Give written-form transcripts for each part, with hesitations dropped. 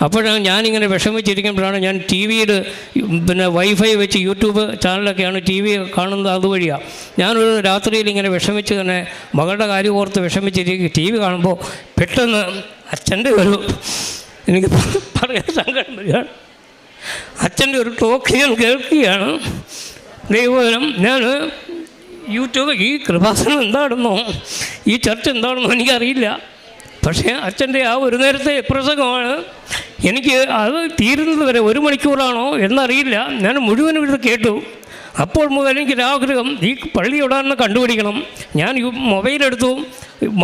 അപ്പോഴാണ് ഞാനിങ്ങനെ വിഷമിച്ചിരിക്കുമ്പോഴാണ് ഞാൻ ടി വിയിൽ പിന്നെ വൈഫൈ വെച്ച് യൂട്യൂബ് ചാനലൊക്കെയാണ് ടി വി കാണുന്നത് അതുവഴിയാണ്. ഞാനൊരു രാത്രിയിൽ ഇങ്ങനെ വിഷമിച്ച് തന്നെ മകളുടെ കാര്യം ഓർത്ത് വിഷമിച്ചിരിക്കും ടി വി കാണുമ്പോൾ പെട്ടെന്ന് അച്ഛൻ്റെ എനിക്ക് പറയാൻ സങ്കടം വരികയാണ്. അച്ഛൻ്റെ ഒരു ടോക്ക് ഞാൻ കേൾക്കുകയാണ്. ദൈവവചനം ഞാൻ യൂട്യൂബ് ഈ കൃപാസനം എന്താണെന്നോ ഈ ചർച്ച എന്താണെന്നോ എനിക്കറിയില്ല. പക്ഷേ അച്ഛൻ്റെ ആ ഒരു നേരത്തെ പ്രസംഗമാണ്. എനിക്ക് അത് തീരുന്നത് വരെ 1 മണിക്കൂറാണോ എന്നറിയില്ല. ഞാൻ മുഴുവനും ഇത് കേട്ടു. അപ്പോൾ മുതൽ എനിക്കൊരാഗ്രഹം ഈ പള്ളി എവിടെയാണെന്ന് കണ്ടുപിടിക്കണം. ഞാൻ മൊബൈലെടുത്തു,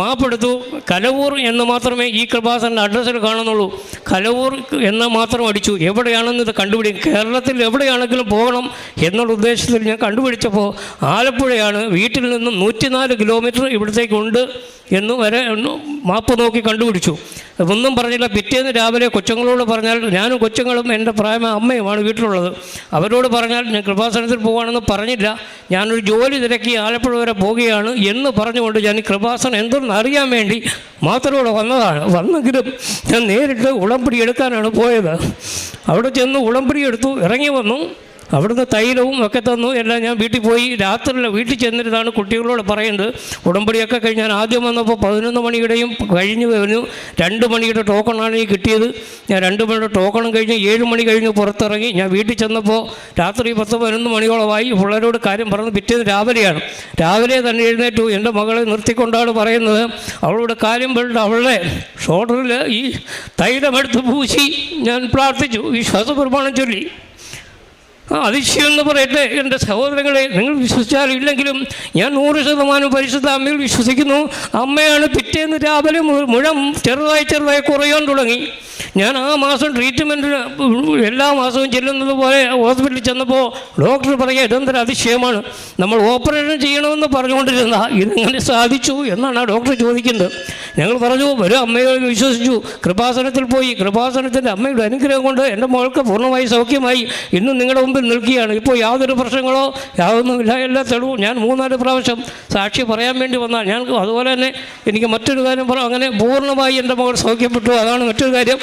മാപ്പെടുത്തു. കലവൂർ എന്ന് മാത്രമേ ഈ കൃപാസൻ്റെ അഡ്രസ്സിൽ കാണുന്നുള്ളൂ. കലവൂർ എന്ന് മാത്രം അടിച്ചു. എവിടെയാണെന്ന് ഇത് കണ്ടുപിടിക്കും. കേരളത്തിൽ എവിടെയാണെങ്കിലും പോകണം എന്നുള്ള ഉദ്ദേശത്തിൽ ഞാൻ കണ്ടുപിടിച്ചപ്പോൾ ആലപ്പുഴയാണ്. വീട്ടിൽ നിന്നും 104 കിലോമീറ്റർ ഇവിടത്തേക്കുണ്ട് എന്ന് വരെ മാപ്പ് നോക്കി കണ്ടുപിടിച്ചു. ഒന്നും പറഞ്ഞില്ല. പിറ്റേന്ന് രാവിലെ കൊച്ചുങ്ങളോട് പറഞ്ഞാൽ, ഞാനും കൊച്ചുങ്ങളും എൻ്റെ പ്രായമായ അമ്മയുമാണ് വീട്ടിലുള്ളത്, അവരോട് പറഞ്ഞാൽ ഞാൻ കൃപാസനത്തിൽ പോവുകയാണെന്ന് പറഞ്ഞില്ല. ഞാനൊരു ജോലി തിരക്കി ആലപ്പുഴ വരെ പോവുകയാണ് എന്ന് പറഞ്ഞുകൊണ്ട് ഞാൻ ഈ കൃപാസനം എന്തെന്ന് അറിയാൻ വേണ്ടി മാത്രമേ വന്നതാണ്. വന്നെങ്കിലും ഞാൻ നേരിട്ട് ഉടമ്പടി എടുക്കാനാണ് പോയത്. അവിടെ ചെന്ന് ഉടമ്പടി എടുത്തു, ഇറങ്ങി വന്നു. അവിടുന്ന് തൈലവും ഒക്കെ തന്നു. എല്ലാം ഞാൻ വീട്ടിൽ പോയി. രാത്രിയിൽ വീട്ടിൽ ചെന്നിരുന്നാണ് കുട്ടികളോട് പറയുന്നത്. ഉടമ്പടിയൊക്കെ കഴിഞ്ഞ് ഞാൻ ആദ്യം വന്നപ്പോൾ 11 മണിയുടെയും കഴിഞ്ഞ് വരുന്നു. 2 മണിയുടെ ടോക്കണാണ് എനിക്ക് കിട്ടിയത്. ഞാൻ 2 മണിയുടെ ടോക്കണും കഴിഞ്ഞ് 7 മണി കഴിഞ്ഞ് പുറത്തിറങ്ങി. ഞാൻ വീട്ടിൽ ചെന്നപ്പോൾ രാത്രി 10-11 മണിയോളമായി. പിള്ളേരോട് കാര്യം പറഞ്ഞു. പിറ്റേന്ന് രാവിലെയാണ്. രാവിലെ തന്നെ എഴുന്നേറ്റു. എൻ്റെ മകളെ നിർത്തിക്കൊണ്ടാണ് പറയുന്നത്. അവളോട് കാര്യം പറഞ്ഞിട്ട് അവളുടെ ഷോൾഡറിൽ ഈ തൈലമെടുത്ത് പൂശി ഞാൻ പ്രാർത്ഥിച്ചു, വിശ്വാസ പ്രമാണം ചൊല്ലി. അതിശയം എന്ന് പറയട്ടെ എൻ്റെ സഹോദരങ്ങളെ, നിങ്ങൾ വിശ്വസിച്ചാലും ഇല്ലെങ്കിലും ഞാൻ 100% പരിശുദ്ധ അമ്മയിൽ വിശ്വസിക്കുന്നു. അമ്മയാണ് പിറ്റേന്ന് രാവിലെ മുഴം ചെറുതായി കുറയാൻ തുടങ്ങി. ഞാൻ ആ മാസം ട്രീറ്റ്മെൻറ്റിന് എല്ലാ മാസവും ചെല്ലുന്നത് പോലെ ഹോസ്പിറ്റലിൽ ചെന്നപ്പോൾ ഡോക്ടർ പറയുക, ഇതെന്തൊരു അതിശയമാണ്, നമ്മൾ ഓപ്പറേഷൻ ചെയ്യണമെന്ന് പറഞ്ഞുകൊണ്ടിരുന്ന ഇതെങ്ങനെ സാധിച്ചു എന്നാണ് ആ ഡോക്ടർ ചോദിക്കുന്നത്. ഞങ്ങൾ പറഞ്ഞു, ഒരു അമ്മയെ വിശ്വസിച്ചു, കൃപാസനത്തിൽ പോയി. കൃപാസനത്തിൻ്റെ അമ്മയുടെ അനുഗ്രഹം കൊണ്ട് എൻ്റെ മകൾക്ക് പൂർണ്ണമായി സൗഖ്യമായി. ഇന്നും നിങ്ങളുടെ മുമ്പിൽ നിൽക്കുകയാണ്. ഇപ്പോൾ യാതൊരു പ്രശ്നങ്ങളോ യാതൊന്നുമില്ല. എല്ലാ തെളിവും ഞാൻ 3-4 പ്രാവശ്യം സാക്ഷി പറയാൻ വേണ്ടി വന്നാൽ ഞാൻ അതുപോലെ തന്നെ എനിക്ക് മറ്റൊരു കാര്യം പറയാം. അങ്ങനെ പൂർണ്ണമായി എൻ്റെ മകൾ സൗഖ്യപ്പെട്ടു. അതാണ് മറ്റൊരു കാര്യം.